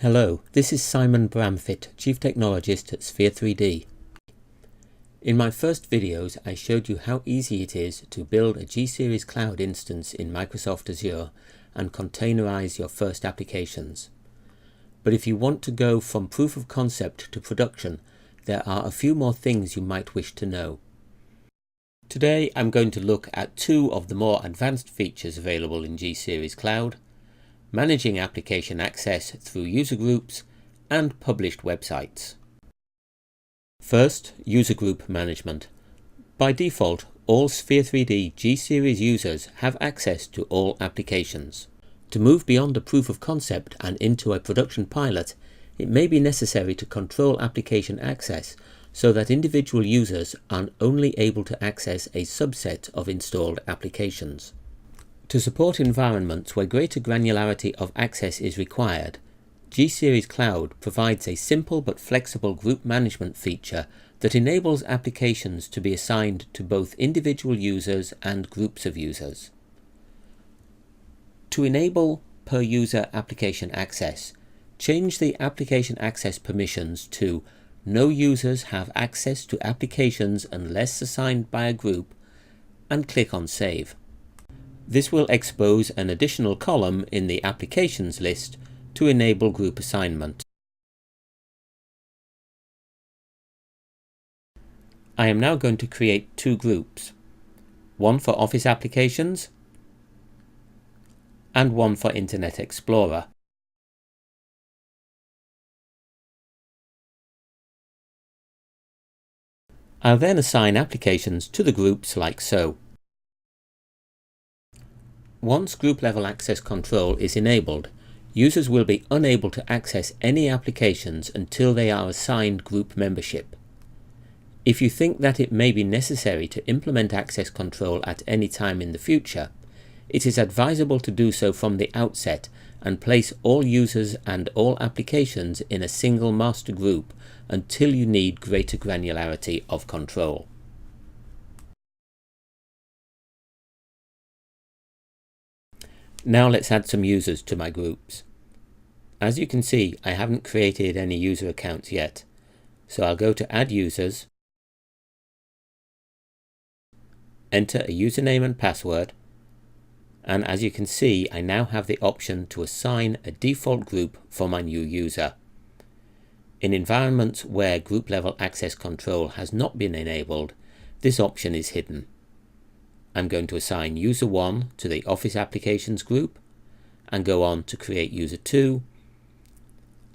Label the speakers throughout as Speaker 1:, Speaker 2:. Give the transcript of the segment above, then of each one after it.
Speaker 1: Hello, this is Simon Bramfitt, Chief Technologist at Sphere 3D. In my first videos I showed you how easy it is to build a G-Series Cloud instance in Microsoft Azure and containerize your first applications. But if you want to go from proof of concept to production, there are a few more things you might wish to know. Today I'm going to look at two of the more advanced features available in G-Series Cloud: managing application access through user groups and published websites. First, user group management. By default, all Sphere 3D G-Series users have access to all applications. To move beyond a proof of concept and into a production pilot, it may be necessary to control application access so that individual users are only able to access a subset of installed applications. To support environments where greater granularity of access is required, G-Series Cloud provides a simple but flexible group management feature that enables applications to be assigned to both individual users and groups of users. To enable per-user application access, change the application access permissions to "No users have access to applications unless assigned by a group" and click on Save. This will expose an additional column in the Applications list to enable group assignment. I am now going to create two groups, one for Office applications and one for Internet Explorer. I'll then assign applications to the groups like so. Once group-level access control is enabled, users will be unable to access any applications until they are assigned group membership. If you think that it may be necessary to implement access control at any time in the future, it is advisable to do so from the outset and place all users and all applications in a single master group until you need greater granularity of control. Now let's add some users to my groups. As you can see, I haven't created any user accounts yet, so I'll go to Add Users, enter a username and password, and as you can see, I now have the option to assign a default group for my new user. In environments where group level access control has not been enabled, this option is hidden. I'm going to assign user 1 to the Office Applications group and go on to create user 2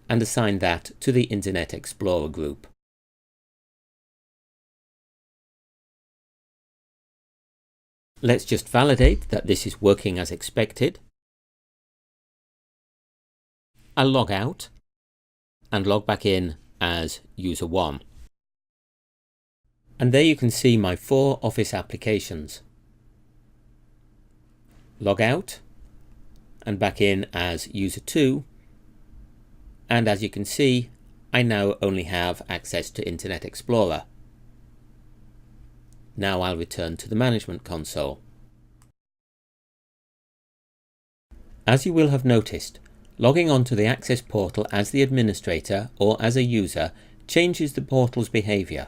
Speaker 1: and assign that to the Internet Explorer group. Let's just validate that this is working as expected. I'll log out and log back in as user 1. And there you can see my 4 Office applications. Log out and back in as user 2, and as you can see, I now only have access to Internet Explorer. Now I'll return to the management console. As you will have noticed, logging onto the Access portal as the administrator or as a user changes the portal's behavior.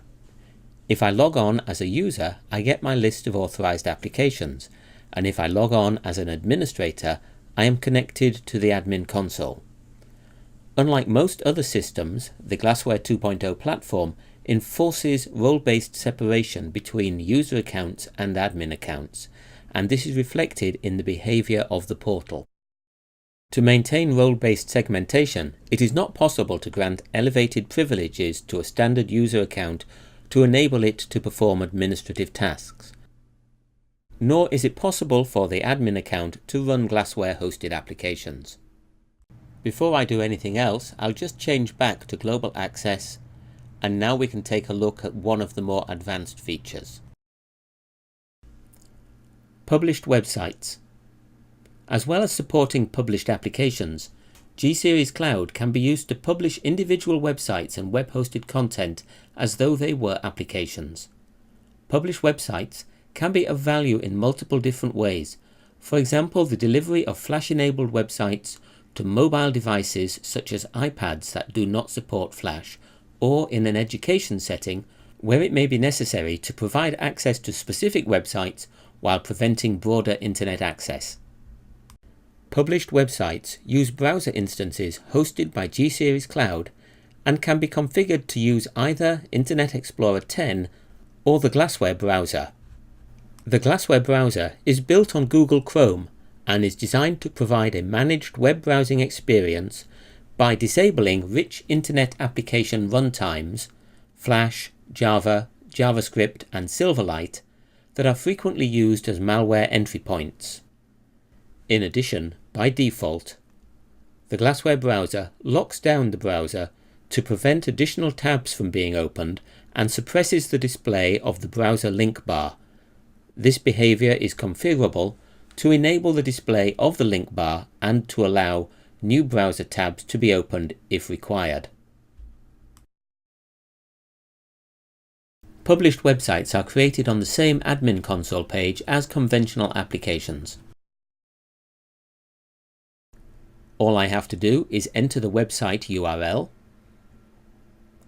Speaker 1: If I log on as a user, I get my list of authorized applications, and if I log on as an administrator, I am connected to the admin console. Unlike most other systems, the Glassware 2.0 platform enforces role-based separation between user accounts and admin accounts, and this is reflected in the behavior of the portal. To maintain role-based segmentation, it is not possible to grant elevated privileges to a standard user account to enable it to perform administrative tasks. Nor is it possible for the admin account to run Glassware hosted applications. Before I do anything else, I'll just change back to global access, and now we can take a look at one of the more advanced features. Published websites. As well as supporting published applications, G-Series Cloud can be used to publish individual websites and web-hosted content as though they were applications. Published websites can be of value in multiple different ways. For example, the delivery of Flash-enabled websites to mobile devices such as iPads that do not support Flash, or in an education setting where it may be necessary to provide access to specific websites while preventing broader internet access. Published websites use browser instances hosted by G-Series Cloud and can be configured to use either Internet Explorer 10 or the Glassware browser. The Glassware browser is built on Google Chrome and is designed to provide a managed web browsing experience by disabling rich Internet application runtimes, Flash, Java, JavaScript and Silverlight, that are frequently used as malware entry points. In addition, by default, the Glassware browser locks down the browser to prevent additional tabs from being opened and suppresses the display of the browser link bar. This behavior is configurable to enable the display of the link bar and to allow new browser tabs to be opened if required. Published websites are created on the same admin console page as conventional applications. All I have to do is enter the website URL,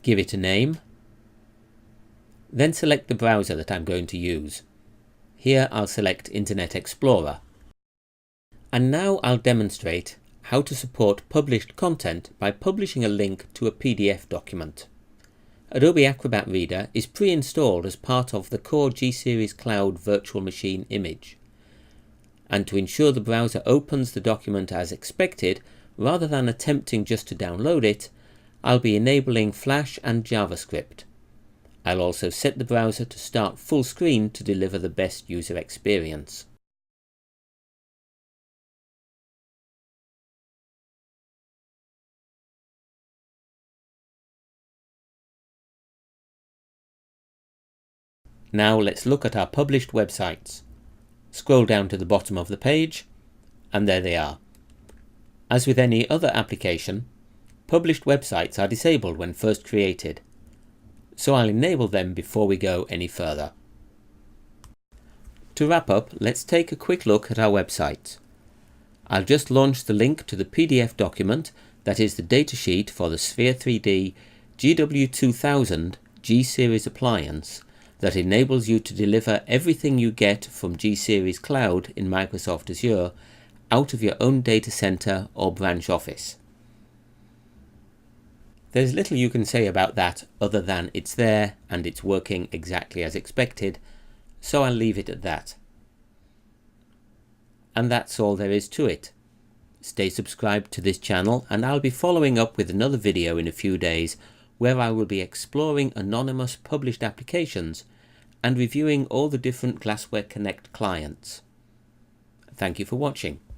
Speaker 1: give it a name, then select the browser that I'm going to use. Here I'll select Internet Explorer. And now I'll demonstrate how to support published content by publishing a link to a PDF document. Adobe Acrobat Reader is pre-installed as part of the core G-Series Cloud virtual machine image. And to ensure the browser opens the document as expected, rather than attempting just to download it, I'll be enabling Flash and JavaScript. I'll also set the browser to start full screen to deliver the best user experience. Now let's look at our published websites. Scroll down to the bottom of the page, and there they are. As with any other application, published websites are disabled when first created, so I'll enable them before we go any further. To wrap up, let's take a quick look at our website. I'll just launch the link to the PDF document that is the datasheet for the Sphere 3D GW2000 G-Series appliance that enables you to deliver everything you get from G-Series Cloud in Microsoft Azure out of your own data center or branch office. There's little you can say about that other than it's there and it's working exactly as expected, so I'll leave it at that. And that's all there is to it. Stay subscribed to this channel and I'll be following up with another video in a few days where I will be exploring anonymous published applications and reviewing all the different Glassware Connect clients. Thank you for watching.